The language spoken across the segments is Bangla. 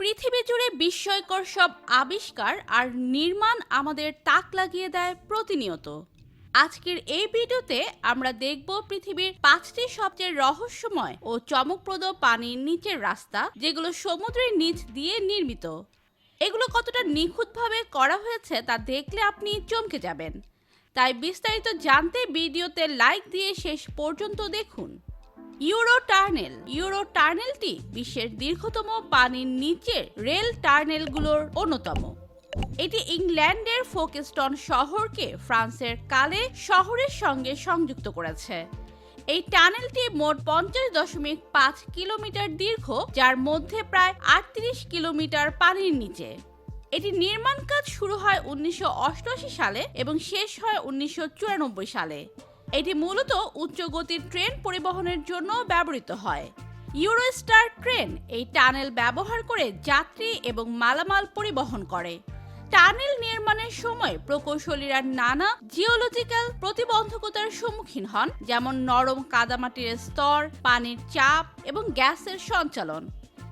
পৃথিবী জুড়ে বিস্ময়কর সব আবিষ্কার আর নির্মাণ আমাদের তাক লাগিয়ে দেয় প্রতিনিয়ত। আজকের এই ভিডিওতে আমরা দেখব পৃথিবীর 5টি সবচেয়ে রহস্যময় ও চমকপ্রদ পানির নিচের রাস্তা, যেগুলো সমুদ্রের নিচ দিয়ে নির্মিত। এগুলো কতটা নিখুঁতভাবে করা হয়েছে তা দেখলে আপনি চমকে যাবেন। তাই বিস্তারিত জানতে ভিডিওতে লাইক দিয়ে শেষ পর্যন্ত দেখুন। ইউরো টানেলটি বিশ্বের দীর্ঘতম পানির নিচের রেল টানেলগুলোর অন্যতম। এটি ইংল্যান্ডের ফোকেস্টন শহরকে ফ্রান্সের কালে শহরের সঙ্গে সংযুক্ত করেছে। এই টানেলটি মোট 50.5 কিলোমিটার দীর্ঘ, যার মধ্যে প্রায় 38 কিলোমিটার পানির নিচে। এটি নির্মাণ কাজ শুরু হয় 1988 সালে এবং শেষ হয় 1994 সালে। এটি মূলত উচ্চ গতির ট্রেন পরিবহনের জন্য ব্যবহৃত হয়। ইউরোস্টার ট্রেন এই টানেল ব্যবহার করে যাত্রী এবং মালামাল পরিবহন করে। টানেল নির্মাণের সময় প্রকৌশলীরা নানা জিওলজিক্যাল প্রতিবন্ধকতার সম্মুখীন হন, যেমন নরম কাদামাটির স্তর, পানির চাপ এবং গ্যাসের সঞ্চালন।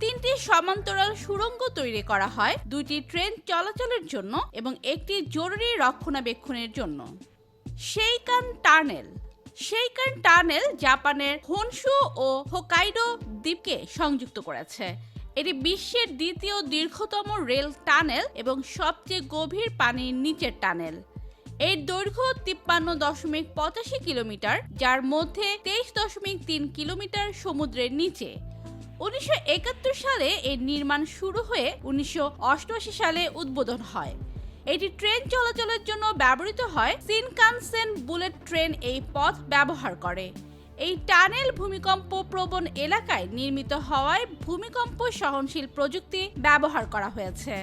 3টি সমান্তরাল সুড়ঙ্গ তৈরি করা হয়, 2টি ট্রেন চলাচলের জন্য এবং একটি জরুরি রক্ষণাবেক্ষণের জন্য। সেইকান টানেল জাপানের হোনশু ও হোকাইডো দ্বীপকে সংযুক্ত করেছে। এটি বিশ্বের দ্বিতীয় দীর্ঘতম রেল টানেল এবং সবচেয়ে গভীর পানির নিচের টানেল। এর দৈর্ঘ্য 53.85 কিলোমিটার, যার মধ্যে 23.3 কিলোমিটার সমুদ্রের নিচে। 1971 সালে এর নির্মাণ শুরু হয়ে 1988 সালে উদ্বোধন হয়। এটি ট্রেন চলাচলের জন্য ব্যবহৃত হয়। শিনকানসেন বুলেট ট্রেন এই পথ ব্যবহার করে। এই টানেল ভূমিকম্প প্রবণ এলাকায় নির্মিত হওয়ায় ভূমিকম্প সহনশীল প্রযুক্তি ব্যবহার করা হয়েছে।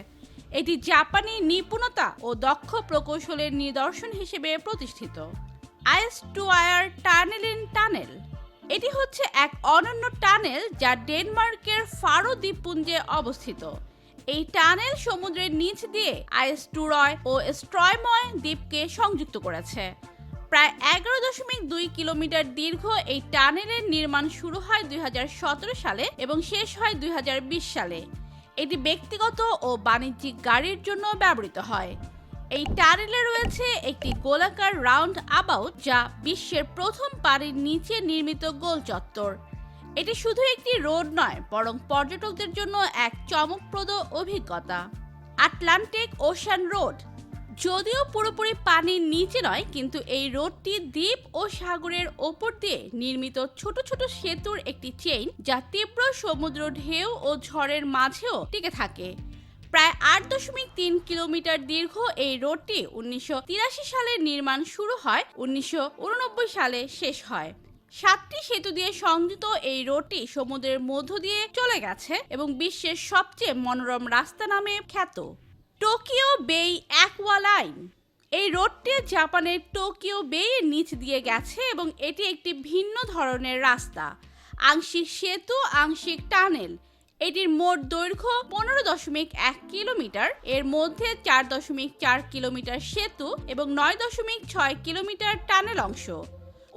এটি জাপানি নিপুণতা ও দক্ষ প্রকৌশলের নিদর্শন হিসেবে প্রতিষ্ঠিত। আইসটুয়ার টানেল এটি হচ্ছে এক অনন্য টানেল যা ডেনমার্কের ফারো দ্বীপপুঞ্জে অবস্থিত। এই টানেল সমুদ্রের নিচ দিয়ে আইসটুরয় ও স্ট্রয়ময় দ্বীপকে সংযুক্ত করেছে। প্রায় 11.2 কিলোমিটার দীর্ঘ এই টানেলের নির্মাণ শুরু হয় 2017 সালে এবং শেষ হয় 2020 সালে। এটি ব্যক্তিগত ও বাণিজ্যিক গাড়ির জন্য ব্যবহৃত হয়। এই টানেলে রয়েছে একটি গোলাকার রাউন্ড অ্যাবাউট, যা বিশ্বের প্রথম পানির নিচে নির্মিত গোল চত্বর। এটি শুধু একটি রোড নয়, বরং পর্যটকদের জন্য এক চমকপ্রদ অভিজ্ঞতা। আটলান্টিক ওশান রোড যদিও পুরোপুরি পানির নিচে নয়, কিন্তু এই রোডটি দ্বীপ ও সাগরের ওপর দিয়ে নির্মিত ছোট ছোট সেতুর একটি চেইন, যা তীব্র সমুদ্র ঢেউ ও ঝড়ের মাঝেও টিকে থাকে। প্রায় 8.3 কিলোমিটার দীর্ঘ এই রোডটি 1983 সালে নির্মাণ শুরু হয়, 1989 সালে শেষ হয়। 7টি সেতু দিয়ে সংযুক্ত এই রোডটি সমুদ্রের মধ্য দিয়ে চলে গেছে এবং বিশ্বের সবচেয়ে মনোরম রাস্তা নামে খ্যাত। টোকিও বেই অ্যাকোয়া লাইন এই রোডটি জাপানের টোকিও বেইয়ের নিচ দিয়ে গেছে এবং এটি একটি ভিন্ন ধরনের রাস্তা, আংশিক সেতু, আংশিক টানেল। এটির মোট দৈর্ঘ্য 15.1 কিলোমিটার, এর মধ্যে 4.4 কিলোমিটার সেতু এবং 9.6 কিলোমিটার টানেল অংশ।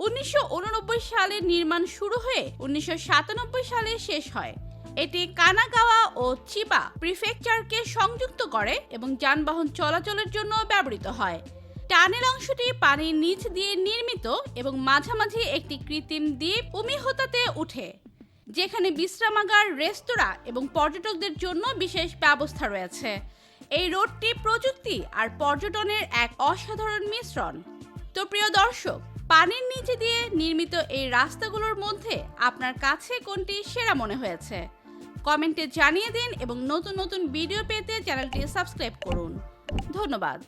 1989 সালে নির্মাণ শুরু হয়ে 1997 সালে শেষ হয়। এটি কানাগাওয়া ও চিবা প্রিফেকচারকে সংযুক্ত করে এবং যানবাহন চলাচলের জন্য ব্যবহৃত হয়। টানেল অংশটি পানির নিচ দিয়ে নির্মিত এবং মাঝামাঝি একটি কৃত্রিম দ্বীপ উমিহতাতে উঠে, যেখানে বিশ্রামাগার, রেস্তোরাঁ এবং পর্যটকদের জন্য বিশেষ ব্যবস্থা রয়েছে। এই রোডটি প্রযুক্তি আর পর্যটনের এক অসাধারণ মিশ্রণ। তো প্রিয় দর্শক, পানির নিচে দিয়ে নির্মিত এই রাস্তাগুলোর মধ্যে আপনার কাছে কোনটি সেরা মনে হয়েছে? কমেন্টে জানিয়ে দিন এবং নতুন নতুন ভিডিও পেতে চ্যানেলটি সাবস্ক্রাইব করুন। ধন্যবাদ।